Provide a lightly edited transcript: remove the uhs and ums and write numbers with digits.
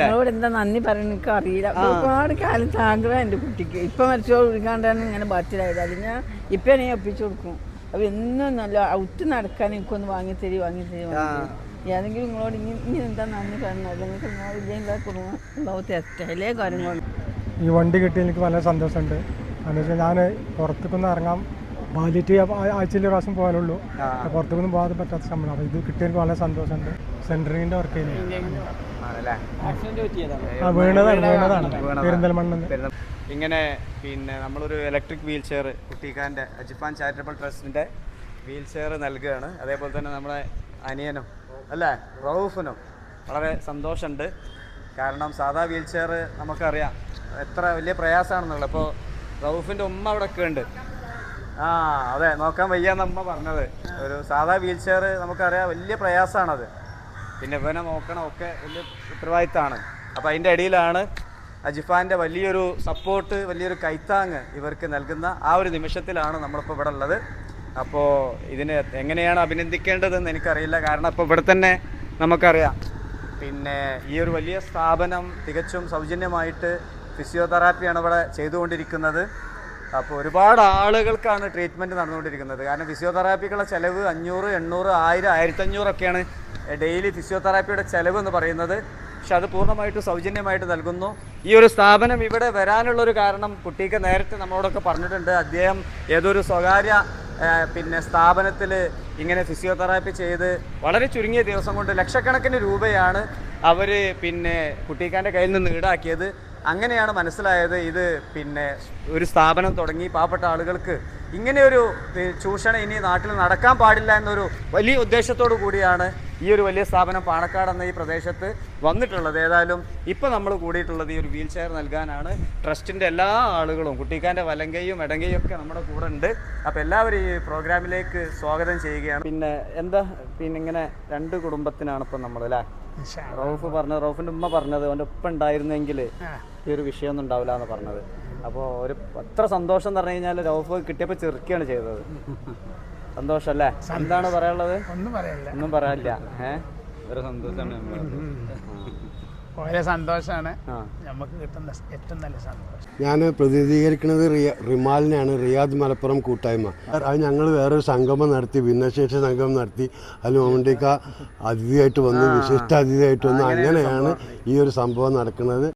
നിങ്ങളോട് എന്താ നന്ദി പറയുന്നത് എനിക്ക് അറിയില്ല. ഒരുപാട് കാലത്ത് ആഗ്രഹം എൻ്റെ കുട്ടിക്ക്. ഇപ്പം മരിച്ചോട് വിളിക്കാണ്ടാണ് ഇങ്ങനെ ബാറ്റിലായത്. അത് ഞാൻ ഇപ്പം ഞാൻ ഒപ്പിച്ചു കൊടുക്കും. അപ്പോൾ എന്നും നല്ല ഔട്ട് നടക്കാൻ എനിക്കൊന്ന് വാങ്ങിത്തരി ഏതെങ്കിലും നിങ്ങളോട് ഇനി എന്താ നന്ദി പറയുന്നത്. നിങ്ങൾക്ക് നിങ്ങളില്ലെങ്കിൽ കുടുംബം ഉണ്ടാവും തെറ്റല്ലേ കാര്യങ്ങളും. ഈ വണ്ടി കിട്ടി എനിക്ക് വളരെ സന്തോഷമുണ്ട്. എന്ന് വെച്ചാൽ ഞാൻ പുറത്തേക്കൊന്നും ഇറങ്ങാൻ ബാധ്യത ആഴ്ചയിൽ ഒരു പ്രാവശ്യം പോകാനുള്ളൂ. പുറത്തേക്കൊന്നും പോകാതെ പറ്റാത്ത സംഭവം. അപ്പോൾ ഇത് കിട്ടിയതിൽ വളരെ സന്തോഷമുണ്ട്. സെൻറ്ററിങ്ങിൻ്റെ വർക്ക് ചെയ്യുന്നത് വീണതാണ് പെരിന്തൽമണ്ണ. ഇങ്ങനെ പിന്നെ നമ്മളൊരു ഇലക്ട്രിക് വീൽ ചെയർ കുട്ടിക്കാൻ്റെ അജിഫാൻ ചാരിറ്റബിൾ ട്രസ്റ്റിൻ്റെ വീൽ ചെയർ നൽകുകയാണ്. അതേപോലെ തന്നെ നമ്മുടെ അനിയനും അല്ലേ റൌഫിനും വളരെ സന്തോഷമുണ്ട്. കാരണം സാധാ വീൽ ചെയർ നമുക്കറിയാം എത്ര വലിയ പ്രയാസമാണെന്നുള്ളത്. അപ്പോൾ റൌഫിൻ്റെ ഉമ്മ അവിടെ ഒക്കെ ഉണ്ട്. അതെ, നോക്കാൻ വയ്യാന്ന് അമ്മ പറഞ്ഞത്. ഒരു സാധാ വീൽ ചെയർ നമുക്കറിയാം വലിയ പ്രയാസമാണത്. പിന്നെ ഇവനെ നോക്കണം ഒക്കെ വലിയ ഉത്തരവാദിത്തമാണ്. അപ്പോൾ അതിൻ്റെ ഇടയിലാണ് അജിഫാൻ്റെ വലിയൊരു സപ്പോർട്ട്, വലിയൊരു കൈത്താങ്ങ് ഇവർക്ക് നൽകുന്ന ആ ഒരു നിമിഷത്തിലാണ് നമ്മളിപ്പോൾ ഇവിടെ ഉള്ളത്. അപ്പോൾ ഇതിന് എങ്ങനെയാണ് അഭിനന്ദിക്കേണ്ടതെന്ന് എനിക്കറിയില്ല. കാരണം ഇപ്പോൾ ഇവിടെ തന്നെ നമുക്കറിയാം പിന്നെ ഈ ഒരു വലിയ സ്ഥാപനം തികച്ചും സൗജന്യമായിട്ട് ഫിസിയോതെറാപ്പിയാണ് ഇവിടെ ചെയ്തുകൊണ്ടിരിക്കുന്നത്. അപ്പോൾ ഒരുപാട് ആളുകൾക്കാണ് ട്രീറ്റ്മെൻറ്റ് നടന്നുകൊണ്ടിരിക്കുന്നത്. കാരണം ഫിസിയോതെറാപ്പിക്കുള്ള ചിലവ് 500, 800, 1000, 1500 ഡെയിലി ഫിസിയോതെറാപ്പിയുടെ ചിലവ് എന്ന് പറയുന്നത്. പക്ഷെ അത് പൂർണ്ണമായിട്ട് സൗജന്യമായിട്ട് നൽകുന്നു. ഈ ഒരു സ്ഥാപനം ഇവിടെ വരാനുള്ളൊരു കാരണം കുട്ടിക്ക് നേരത്തെ നമ്മളോടൊക്കെ പറഞ്ഞിട്ടുണ്ട്. അദ്ദേഹം ഏതൊരു സ്വകാര്യ സ്ഥാപനത്തിൽ ഇങ്ങനെ ഫിസിയോതെറാപ്പി ചെയ്ത് വളരെ ചുരുങ്ങിയ ദിവസം കൊണ്ട് ലക്ഷക്കണക്കിന് രൂപയാണ് അവർ കുട്ടിക്കാൻ്റെ കയ്യിൽ നിന്ന് ഈടാക്കിയത്. അങ്ങനെയാണ് മനസ്സിലായത് ഇത് ഒരു സ്ഥാപനം തുടങ്ങി പാവപ്പെട്ട ആളുകൾക്ക് ഇങ്ങനെയൊരു ചൂഷണം ഇനി നാട്ടിൽ നടക്കാൻ പാടില്ല എന്നൊരു വലിയ ഉദ്ദേശത്തോടു കൂടിയാണ് ഈ ഒരു വലിയ സ്ഥാപനം പാണക്കാട് എന്ന ഈ പ്രദേശത്ത് വന്നിട്ടുള്ളത്. ഏതായാലും ഇപ്പോൾ നമ്മൾ കൂടിയിട്ടുള്ളത് ഈ ഒരു വീൽ ചെയർ നൽകാനാണ്. ട്രസ്റ്റിൻ്റെ എല്ലാ ആളുകളും കുട്ടിക്കാൻ്റെ വലങ്കയും ഇടങ്കയും ഒക്കെ നമ്മുടെ കൂടെ ഉണ്ട്. അപ്പോൾ എല്ലാവരും ഈ പ്രോഗ്രാമിലേക്ക് സ്വാഗതം ചെയ്യുകയാണ്. ഇങ്ങനെ 2 കുടുംബത്തിനാണ് ഇപ്പം നമ്മൾ അല്ലേ റൌഫിൻ്റെ ഉമ്മ പറഞ്ഞത് അവൻ്റെ ഒപ്പം ഉണ്ടായിരുന്നെങ്കിൽ ഈ ഒരു വിഷയമൊന്നും ഉണ്ടാവില്ല എന്ന് പറഞ്ഞത്. അപ്പോൾ എത്ര സന്തോഷം എന്ന് പറഞ്ഞു കഴിഞ്ഞാൽ റൌഫ് കിട്ടിയപ്പോൾ ചെറുക്കുകയാണ് ചെയ്തത്. സന്തോഷല്ലേ? എന്താണ് പറയാനുള്ളത്? ഒന്നും പറയാനില്ല. ഒരു സന്തോഷമാണ്, വളരെ സന്തോഷമാണ് നമുക്ക് കിട്ടുന്ന ഏറ്റവും നല്ല സന്തോഷം. ഞാൻ പ്രതിനിധീകരിക്കുന്നത് റിമാലിനെയാണ്, റിയാദ് മലപ്പുറം കൂട്ടായ്മ. അത് ഞങ്ങൾ വേറൊരു സംഗമം നടത്തി, ഭിന്നശേഷി സംഗമം നടത്തി. അതിൽ മമ്മൂട്ടിക്ക അതിഥിയായിട്ട് വന്നു, വിശിഷ്ട അതിഥിയായിട്ട് വന്നു. അങ്ങനെയാണ് ഈ ഒരു സംഭവം നടക്കുന്നത്.